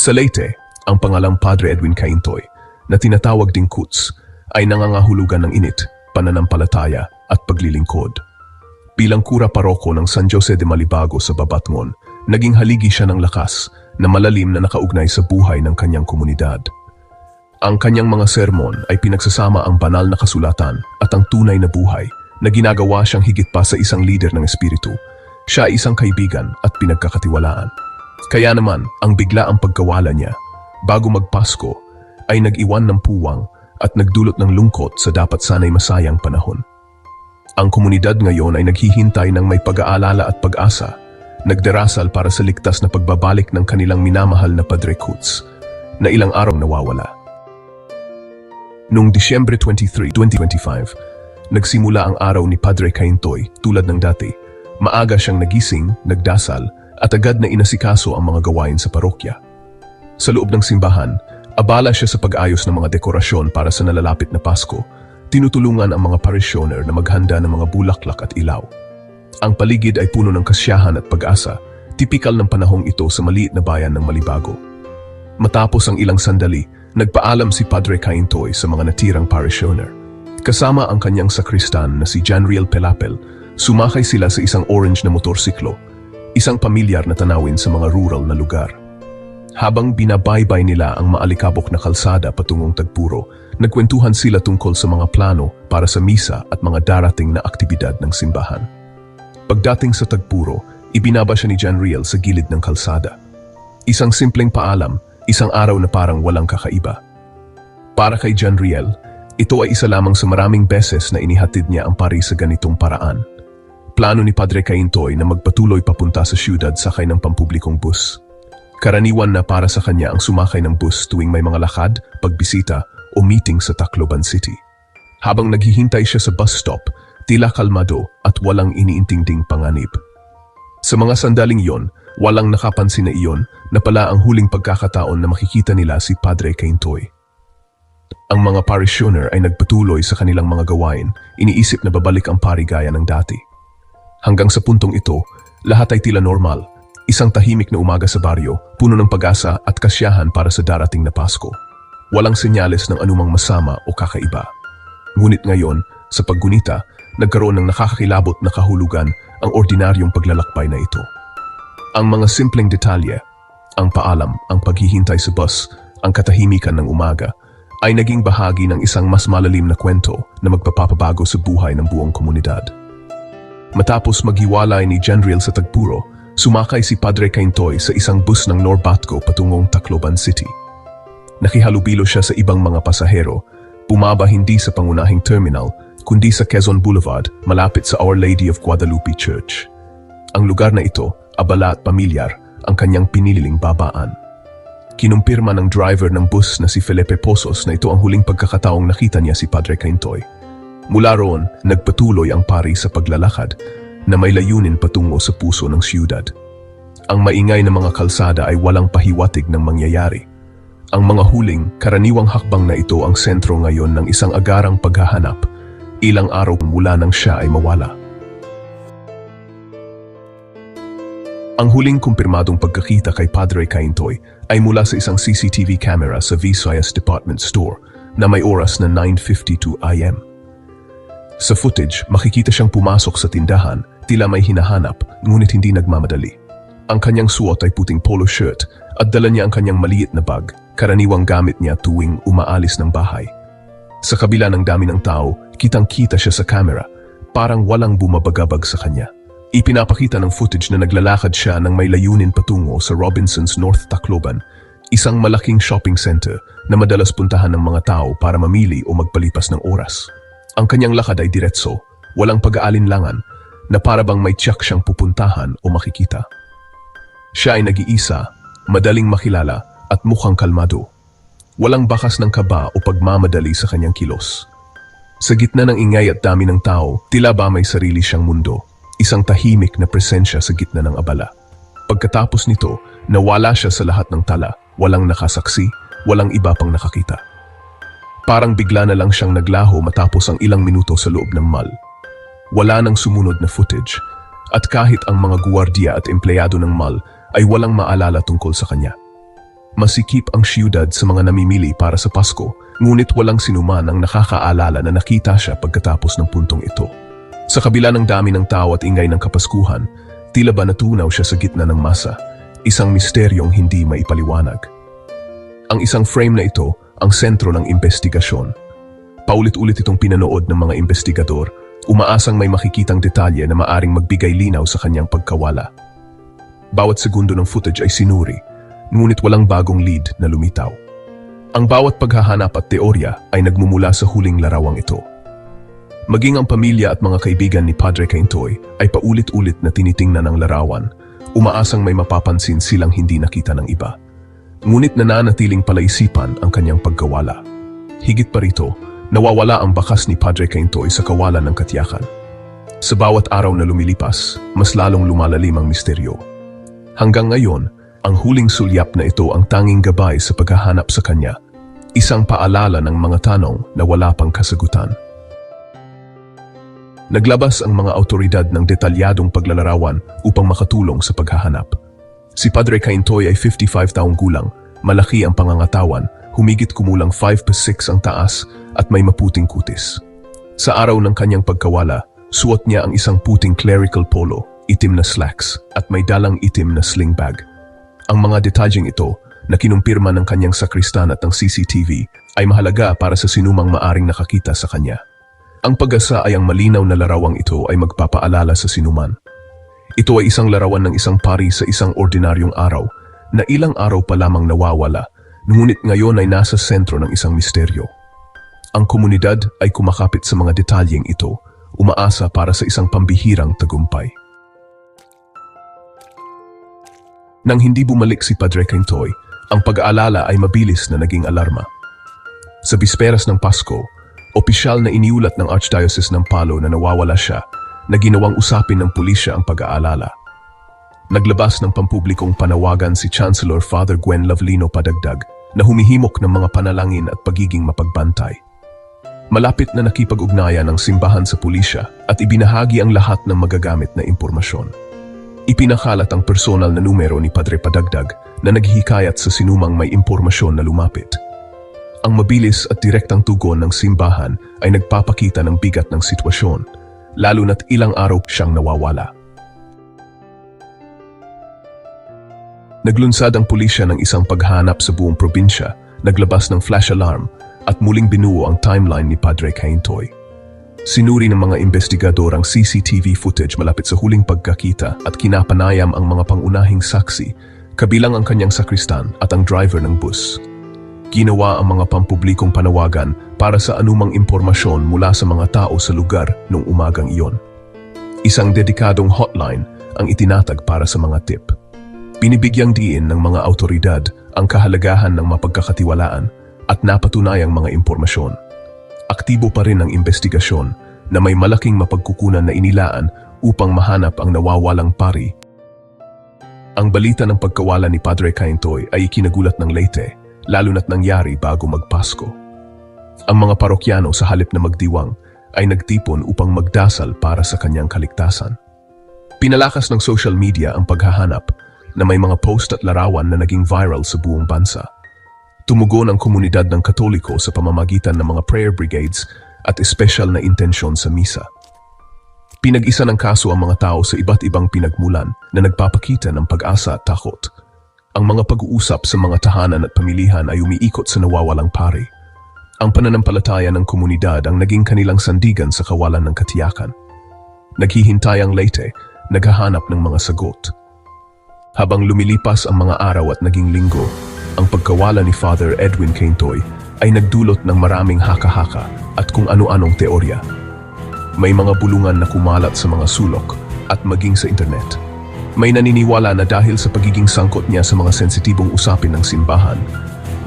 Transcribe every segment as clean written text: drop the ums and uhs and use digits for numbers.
Sa Leyte, ang pangalang Padre Edwin Caintoy, na tinatawag ding Kutz, ay nangangahulugan ng init, pananampalataya at paglilingkod. Bilang kura paroko ng San Jose de Malibago sa Babatngon, naging haligi siya ng lakas na malalim na nakaugnay sa buhay ng kanyang komunidad. Ang kanyang mga sermon ay pinagsasama ang banal na kasulatan at ang tunay na buhay na ginagawa siyang higit pa sa isang leader ng espiritu. Siya ay isang kaibigan at pinagkakatiwalaan. Kaya naman, ang biglaang pagkawala niya, bago magpasko, ay nag-iwan ng puwang at nagdulot ng lungkot sa dapat sanay masayang panahon. Ang komunidad ngayon ay naghihintay ng may pag-aalala at pag-asa, nagdarasal para sa ligtas na pagbabalik ng kanilang minamahal na Padre Kutz, na ilang araw nawawala. Noong Disyembre 23, 2025, nagsimula ang araw ni Padre Caintoy tulad ng dati. Maaga siyang nagising, nagdasal, at agad na inasikaso ang mga gawain sa parokya. Sa loob ng simbahan, abala siya sa pag-ayos ng mga dekorasyon para sa nalalapit na Pasko. Tinutulungan ang mga parishioner na maghanda ng mga bulaklak at ilaw. Ang paligid ay puno ng kasiyahan at pag-asa, tipikal ng panahong ito sa maliit na bayan ng Malibago. Matapos ang ilang sandali, nagpaalam si Padre Caintoy sa mga natirang parishioner. Kasama ang kanyang sakristan na si Janriel Pelapel, sumakay sila sa isang orange na motorsiklo, isang pamilyar na tanawin sa mga rural na lugar. Habang binabaybay nila ang maalikabok na kalsada patungong Tagpuro, nagkwentuhan sila tungkol sa mga plano para sa misa at mga darating na aktibidad ng simbahan. Pagdating sa Tagpuro, ibinaba siya ni Janriel sa gilid ng kalsada. Isang simpleng paalam, isang araw na parang walang kakaiba. Para kay Janriel, ito ay isa lamang sa maraming beses na inihatid niya ang pari sa ganitong paraan. Plano ni Padre Caintoy na magpatuloy papunta sa siyudad sakay ng pampublikong bus. Karaniwan na para sa kanya ang sumakay ng bus tuwing may mga lakad, pagbisita o meeting sa Tacloban City. Habang naghihintay siya sa bus stop, tila kalmado at walang iniintingding panganib. Sa mga sandaling iyon, walang nakapansin na iyon na pala ang huling pagkakataon na makikita nila si Padre Caintoy. Ang mga parishioner ay nagpatuloy sa kanilang mga gawain, iniisip na babalik ang pari gaya ng dati. Hanggang sa puntong ito, lahat ay tila normal, isang tahimik na umaga sa baryo, puno ng pag-asa at kasiyahan para sa darating na Pasko. Walang senyales ng anumang masama o kakaiba. Ngunit ngayon, sa paggunita, nagkaroon ng nakakakilabot na kahulugan ang ordinaryong paglalakbay na ito. Ang mga simpleng detalye, ang paalam, ang paghihintay sa bus, ang katahimikan ng umaga, ay naging bahagi ng isang mas malalim na kwento na magpapabago sa buhay ng buong komunidad. Matapos maghiwalay ni Janriel sa Tagpuro, sumakay si Padre Caintoy sa isang bus ng Norbatco patungong Tacloban City. Nakihalubilo siya sa ibang mga pasahero, bumaba hindi sa pangunahing terminal, kundi sa Quezon Boulevard, malapit sa Our Lady of Guadalupe Church. Ang lugar na ito, abala at pamilyar, ang kanyang piniling babaan. Kinumpirma ng driver ng bus na si Felipe Pozos na ito ang huling pagkakataong nakita niya si Padre Caintoy. Mula roon, nagpatuloy ang pari sa paglalakad na may layunin patungo sa puso ng siyudad. Ang maingay na mga kalsada ay walang pahiwatig ng mangyayari. Ang mga huling, karaniwang hakbang na ito ang sentro ngayon ng isang agarang paghahanap, ilang araw mula nang siya ay mawala. Ang huling kumpirmadong pagkakita kay Padre Caintoy ay mula sa isang CCTV camera sa Visayas Department Store na may oras na 9:52 AM. Sa footage, makikita siyang pumasok sa tindahan, tila may hinahanap, ngunit hindi nagmamadali. Ang kanyang suot ay puting polo shirt at dala niya ang kanyang maliit na bag, karaniwang gamit niya tuwing umaalis ng bahay. Sa kabila ng dami ng tao, kitang-kita siya sa camera, parang walang bumabagabag sa kanya. Ipinapakita ng footage na naglalakad siya ng may layunin patungo sa Robinson's North Tacloban, isang malaking shopping center na madalas puntahan ng mga tao para mamili o magpalipas ng oras. Ang kanyang lakad ay diretso, walang pag-aalinlangan, na para bang may tiyak siyang pupuntahan o makikita. Siya ay nag-iisa, madaling makilala at mukhang kalmado. Walang bakas ng kaba o pagmamadali sa kanyang kilos. Sa gitna ng ingay at dami ng tao, tila ba may sarili siyang mundo, isang tahimik na presensya sa gitna ng abala. Pagkatapos nito, nawala siya sa lahat ng tala, walang nakasaksi, walang iba pang nakakita. Parang bigla na lang siyang naglaho matapos ang ilang minuto sa loob ng mall. Wala nang sumunod na footage, at kahit ang mga guwardiya at empleyado ng mall ay walang maalala tungkol sa kanya. Masikip ang siyudad sa mga namimili para sa Pasko, ngunit walang sinuman ang nakakaalala na nakita siya pagkatapos ng puntong ito. Sa kabila ng dami ng tao at ingay ng Kapaskuhan, tila ba natunaw siya sa gitna ng masa, isang misteryong hindi maipaliwanag. Ang isang frame na ito ang sentro ng investigasyon. Paulit-ulit itong pinanood ng mga investigador, umaasang may makikitang detalye na maaring magbigay linaw sa kanyang pagkawala. Bawat segundo ng footage ay sinuri, ngunit walang bagong lead na lumitaw. Ang bawat paghahanap at teorya ay nagmumula sa huling larawang ito. Maging ang pamilya at mga kaibigan ni Padre Caintoy ay paulit-ulit na tinitingnan ang larawan, umaasang may mapapansin silang hindi nakita ng iba. Ngunit nananatiling palaisipan ang kanyang pagkawala. Higit pa rito, nawawala ang bakas ni Padre Caintoy sa kawalan ng katiyakan. Sa bawat araw na lumilipas, mas lalong lumalalim ang misteryo. Hanggang ngayon, ang huling sulyap na ito ang tanging gabay sa paghahanap sa kanya, isang paalala ng mga tanong na wala pang kasagutan. Naglabas ang mga autoridad ng detalyadong paglalarawan upang makatulong sa paghahanap. Si Padre Caintoy ay 55 taong gulang, malaki ang pangangatawan, humigit kumulang 5'6" ang taas at may maputing kutis. Sa araw ng kanyang pagkawala, suot niya ang isang puting clerical polo, itim na slacks at may dalang itim na sling bag. Ang mga detalyeng ito na kinumpirma ng kanyang sakristan at ng CCTV ay mahalaga para sa sinumang maaring nakakita sa kanya. Ang pag-asa ay ang malinaw na larawang ito ay magpapaalala sa sinuman. Ito ay isang larawan ng isang pari sa isang ordinaryong araw na ilang araw pa lamang nawawala, ngunit ngayon ay nasa sentro ng isang misteryo. Ang komunidad ay kumakapit sa mga detalyeng ito, umaasa para sa isang pambihirang tagumpay. Nang hindi bumalik si Padre Caintoy, ang pag-aalala ay mabilis na naging alarma. Sa bisperas ng Pasko, opisyal na iniulat ng Archdiocese ng Palo na nawawala siya, na ginawang usapin ng pulisya ang pag-aalala. Naglabas ng pampublikong panawagan si Chancellor Father Gwen Lovelino Padagdag na humihimok ng mga panalangin at pagiging mapagbantay. Malapit na nakipag-ugnayan ang simbahan sa pulisya at ibinahagi ang lahat ng magagamit na impormasyon. Ipinakalat ang personal na numero ni Padre Padagdag na naghihikayat sa sinumang may impormasyon na lumapit. Ang mabilis at direktang tugon ng simbahan ay nagpapakita ng bigat ng sitwasyon, lalo na't ilang araw siyang nawawala. Naglunsad ang pulisya ng isang paghanap sa buong probinsya, naglabas ng flash alarm at muling binuo ang timeline ni Padre Caintoy. Sinuri ng mga investigador ang CCTV footage malapit sa huling pagkakita at kinapanayam ang mga pangunahing saksi, kabilang ang kanyang sakristan at ang driver ng bus. Ginawa ang mga pampublikong panawagan para sa anumang impormasyon mula sa mga tao sa lugar noong umagang iyon. Isang dedikadong hotline ang itinatag para sa mga tip. Binibigyang diin ng mga autoridad ang kahalagahan ng mapagkakatiwalaan at napatunayang mga impormasyon. Aktibo pa rin ang investigasyon na may malaking mapagkukunan na inilaan upang mahanap ang nawawalang pari. Ang balita ng pagkawala ni Padre Caintoy ay ikinagulat ng Leyte, lalo na't nangyari bago magpasko. Ang mga parokyano sa halip na magdiwang ay nagtipon upang magdasal para sa kanyang kaligtasan. Pinalakas ng social media ang paghahanap na may mga post at larawan na naging viral sa buong bansa. Tumugon ang komunidad ng Katoliko sa pamamagitan ng mga prayer brigades at espesyal na intensyon sa misa. Pinag-isa ng kaso ang mga tao sa iba't ibang pinagmulan na nagpapakita ng pag-asa at takot. Ang mga pag-uusap sa mga tahanan at pamilihan ay umiikot sa nawawalang pari. Ang pananampalataya ng komunidad ang naging kanilang sandigan sa kawalan ng katiyakan. Naghihintay ang Leyte, naghahanap ng mga sagot. Habang lumilipas ang mga araw at naging linggo, ang pagkawala ni Father Edwin Caintoy ay nagdulot ng maraming haka-haka at kung ano-anong teorya. May mga bulungan na kumalat sa mga sulok at maging sa internet. May naniniwala na dahil sa pagiging sangkot niya sa mga sensitibong usapin ng simbahan,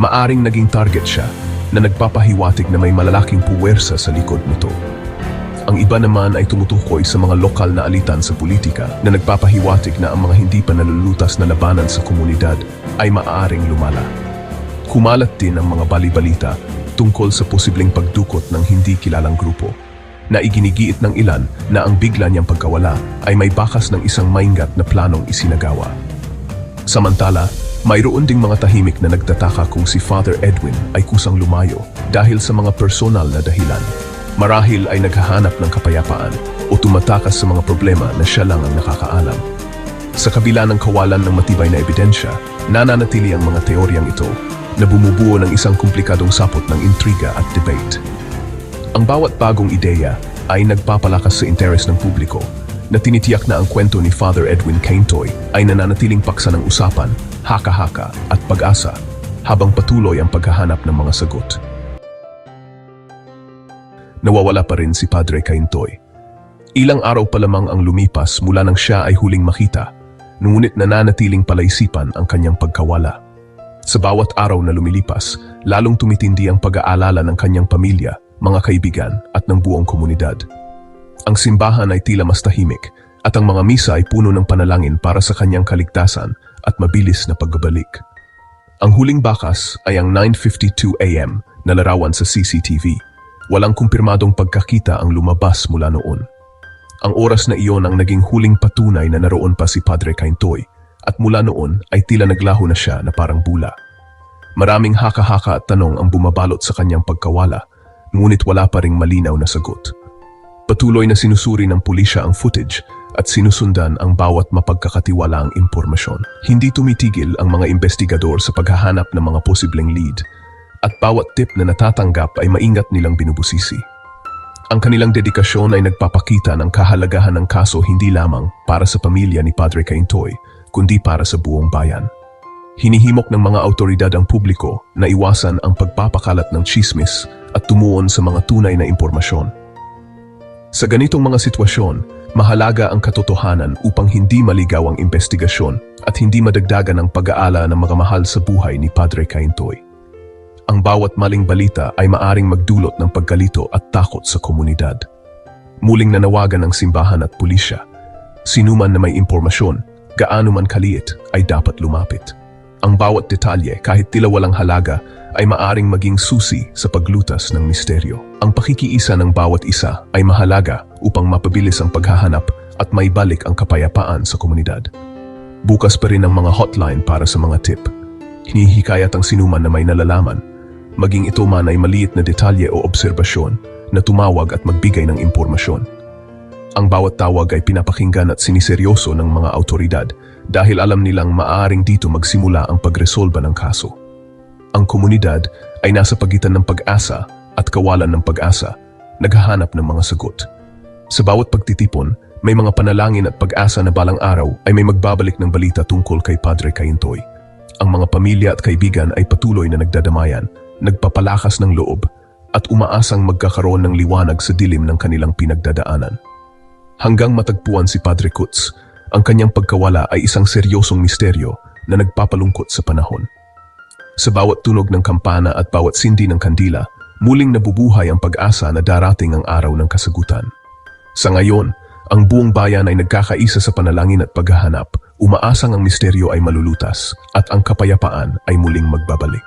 maaring naging target siya na nagpapahiwatig na may malalaking puwersa sa likod nito. Ang iba naman ay tumutukoy sa mga lokal na alitan sa politika na nagpapahiwatig na ang mga hindi pa nalulutas na labanan sa komunidad ay maaaring lumala. Kumalat din ang mga bali-balita tungkol sa posibleng pagdukot ng hindi kilalang grupo na iginigiit ng ilan na ang bigla niyang pagkawala ay may bakas ng isang maingat na planong isinagawa. Samantala, Mayroon ding mga tahimik na nagtataka kung si Father Edwin ay kusang lumayo dahil sa mga personal na dahilan. Marahil ay naghahanap ng kapayapaan o tumatakas sa mga problema na siya lang ang nakakaalam. Sa kabila ng kawalan ng matibay na ebidensya, nananatili ang mga teoryang ito na bumubuo ng isang komplikadong sapot ng intriga at debate. Ang bawat bagong ideya ay nagpapalakas sa interes ng publiko na tinitiyak na ang kwento ni Father Edwin Caintoy ay nananatiling paksa ng usapan, haka-haka at pag-asa habang patuloy ang paghahanap ng mga sagot. Nawawala pa rin si Padre Caintoy. Ilang araw pa lamang ang lumipas mula nang siya ay huling makita, ngunit nananatiling palaisipan ang kanyang pagkawala. Sa bawat araw na lumilipas, lalong tumitindi ang pag-aalala ng kanyang pamilya, mga kaibigan at ng buong komunidad. Ang simbahan ay tila mas tahimik at ang mga misa ay puno ng panalangin para sa kanyang kaligtasan at mabilis na pagbabalik. Ang huling bakas ay ang 9:52 AM na larawan sa CCTV. Walang kumpirmadong pagkakita ang lumabas mula noon. Ang oras na iyon ang naging huling patunay na naroon pa si Padre Caintoy at mula noon ay tila naglaho na siya na parang bula. Maraming haka-haka at tanong ang bumabalot sa kanyang pagkawala, ngunit wala pa ring malinaw na sagot. Patuloy na sinusuri ng pulisya ang footage at sinusundan ang bawat mapagkakatiwalaang impormasyon. Hindi tumitigil ang mga investigador sa paghahanap ng mga posibleng lead at bawat tip na natatanggap ay maingat nilang binubusisi. Ang kanilang dedikasyon ay nagpapakita ng kahalagahan ng kaso hindi lamang para sa pamilya ni Padre Caintoy, kundi para sa buong bayan. Hinihimok ng mga autoridad ang publiko na iwasan ang pagpapakalat ng tsismis at tumuon sa mga tunay na impormasyon. Sa ganitong mga sitwasyon, mahalaga ang katotohanan upang hindi maligaw ang investigasyon at hindi madagdagan ang pag-aala ng mga mahal sa buhay ni Padre Caintoy. Ang bawat maling balita ay maaring magdulot ng pagkalito at takot sa komunidad. Muling nanawagan ng simbahan at pulisya. Sinuman na may impormasyon, gaano man kaliit, ay dapat lumapit. Ang bawat detalye, kahit tila walang halaga, ay maaring maging susi sa paglutas ng misteryo. Ang pakikiisa ng bawat isa ay mahalaga upang mapabilis ang paghahanap at maibalik ang kapayapaan sa komunidad. Bukas pa rin ang mga hotline para sa mga tip. Hinihikayat ang sinuman na may nalalaman, maging ito man ay maliit na detalye o obserbasyon, na tumawag at magbigay ng impormasyon. Ang bawat tawag ay pinapakinggan at siniseryoso ng mga autoridad dahil alam nilang maaaring dito magsimula ang pagresolba ng kaso. Ang komunidad ay nasa pagitan ng pag-asa at kawalan ng pag-asa, naghahanap ng mga sagot. Sa bawat pagtitipon, may mga panalangin at pag-asa na balang araw ay may magbabalik ng balita tungkol kay Padre Caintoy. Ang mga pamilya at kaibigan ay patuloy na nagdadamayan, nagpapalakas ng loob at umaasang magkakaroon ng liwanag sa dilim ng kanilang pinagdadaanan. Hanggang matagpuan si Padre Kutz, ang kanyang pagkawala ay isang seryosong misteryo na nagpapalungkot sa panahon. Sa bawat tunog ng kampana at bawat sindi ng kandila, muling nabubuhay ang pag-asa na darating ang araw ng kasagutan. Sa ngayon, ang buong bayan ay nagkakaisa sa panalangin at paghahanap, umaasang ang misteryo ay malulutas at ang kapayapaan ay muling magbabalik.